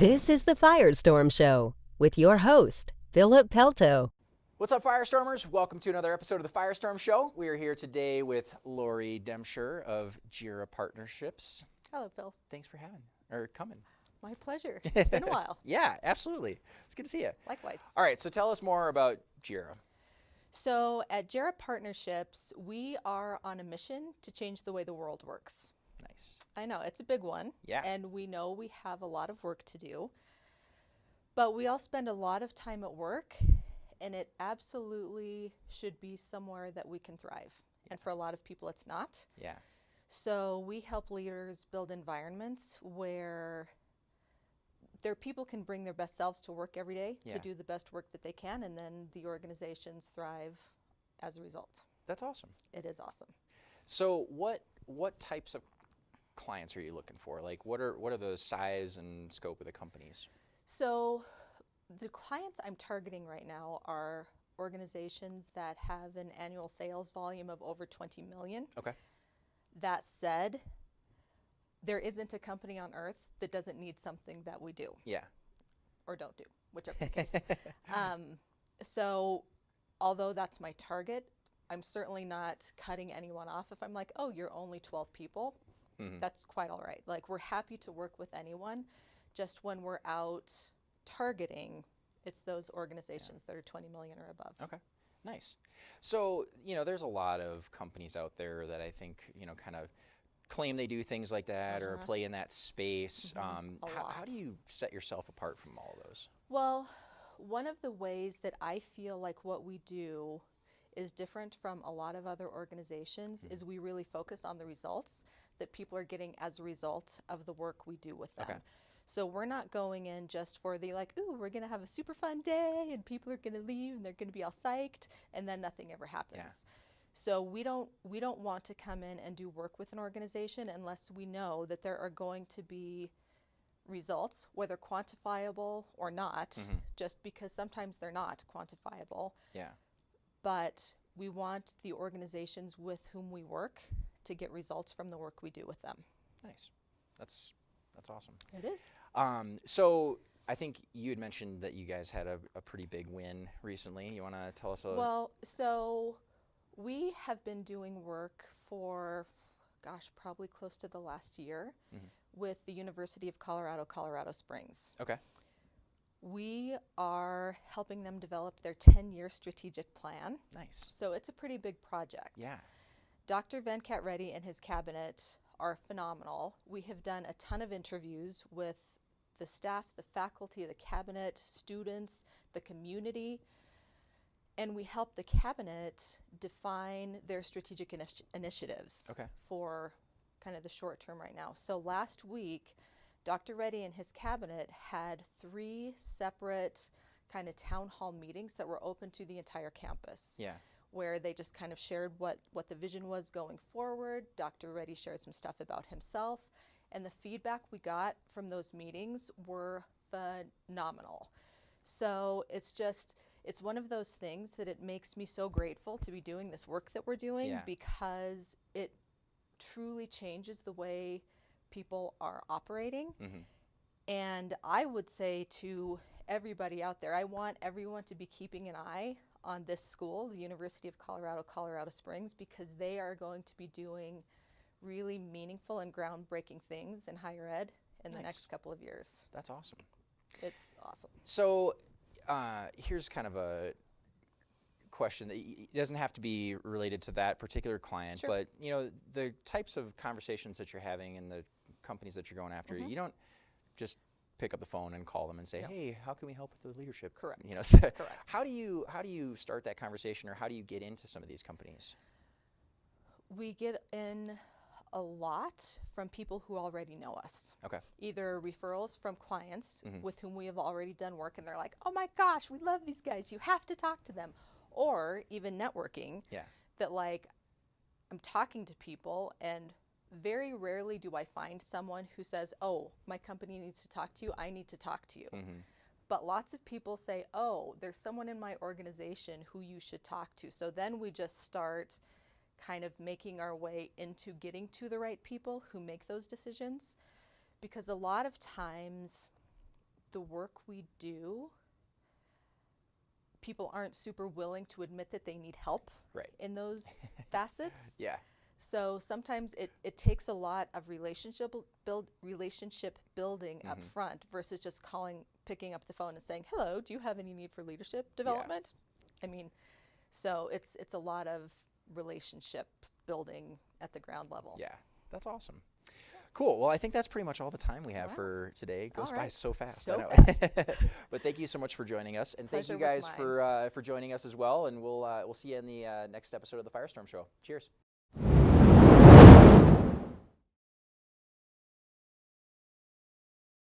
This is the Firestorm Show with your host, Philip Pelto. What's up, Firestormers? Welcome to another episode of the Firestorm Show. We are here today with Lori Demshar of JERA Partnerships. Hello, Phil. Thanks for coming. My pleasure. It's been a while. Yeah, absolutely. It's good to see you. Likewise. All right, so tell us more about JERA. So at JERA Partnerships, we are on a mission to change the way the world works. Nice. I know, it's a big one. Yeah. And we know we have a lot of work to do. But we all spend a lot of time at work, and it absolutely should be somewhere that we can thrive. And for a lot of people, it's not. Yeah. So we help leaders build environments where their people can bring their best selves to work every day to do the best work that they can, and then the organizations thrive as a result. That's awesome. It is awesome. So what types of clients are you looking for? Like what are the size and scope of the companies? So the clients I'm targeting right now are organizations that have an annual sales volume of over 20 million. Okay. That said, there isn't a company on earth that doesn't need something that we do. Yeah. Or don't do, whichever the case. So although that's my target, I'm certainly not cutting anyone off. If I'm like, oh, you're only 12 people, that's quite all right. Like, we're happy to work with anyone. Just when we're out targeting, it's those organizations that are 20 million or above. Okay, nice. So, there's a lot of companies out there that I think, kind of claim they do things like that or play in that space. How do you set yourself apart from all of those? Well, one of the ways that I feel like what we do is different from a lot of other organizations is we really focus on the results that people are getting as a result of the work we do with them. Okay. So we're not going in just for the ooh, we're going to have a super fun day and people are going to leave and they're going to be all psyched and then nothing ever happens. Yeah. So we don't want to come in and do work with an organization unless we know that there are going to be results, whether quantifiable or not, just because sometimes they're not quantifiable. Yeah. But we want the organizations with whom we work to get results from the work we do with them. Nice. That's awesome. It is. So I think you had mentioned that you guys had a pretty big win recently. You want to tell us a Well, so we have been doing work for, probably close to the last year with the University of Colorado, Colorado Springs. Okay. We are helping them develop their 10-year strategic plan. Nice. So it's a pretty big project. Yeah. Dr. Venkat Reddy and his cabinet are phenomenal. We have done a ton of interviews with the staff, the faculty, the cabinet, students, the community, and we help the cabinet define their strategic initiatives for kind of the short term right now. So last week, Dr. Reddy and his cabinet had 3 separate kind of town hall meetings that were open to the entire campus. Yeah. Where they just kind of shared what the vision was going forward. Dr. Reddy shared some stuff about himself, and the feedback we got from those meetings were phenomenal. So it's one of those things that it makes me so grateful to be doing this work that we're doing because it truly changes the way people are operating. And I would say to everybody out there, I want everyone to be keeping an eye on this school, the University of Colorado, Colorado Springs, because they are going to be doing really meaningful and groundbreaking things in higher ed in the next couple of years. That's awesome. It's awesome. So here's kind of a question that it doesn't have to be related to that particular client, but the types of conversations that you're having and the companies that you're going after, you don't just pick up the phone and call them and say, hey, how can we help with the leadership? Correct. So Correct. How do you start that conversation, or how do you get into some of these companies? We get in a lot from people who already know us. Okay. Either referrals from clients with whom we have already done work and they're like, oh my gosh, we love these guys, you have to talk to them. Or even networking that I'm talking to people and very rarely do I find someone who says, oh, my company needs to talk to you, I need to talk to you. But lots of people say, oh, there's someone in my organization who you should talk to. So then we just start kind of making our way into getting to the right people who make those decisions. Because a lot of times the work we do, people aren't super willing to admit that they need help in those facets. Yeah. So sometimes it takes a lot of relationship building up front versus just picking up the phone and saying, hello, do you have any need for leadership development? I mean, so it's a lot of relationship building at the ground level. Yeah, that's awesome. Cool. Well, I think that's pretty much all the time we have for today. It goes by so fast. So I know. fast. But thank you so much for joining us, and Pleasure thank you guys was mine. for joining us as well. And we'll see you in the next episode of the Firestorm Show. Cheers.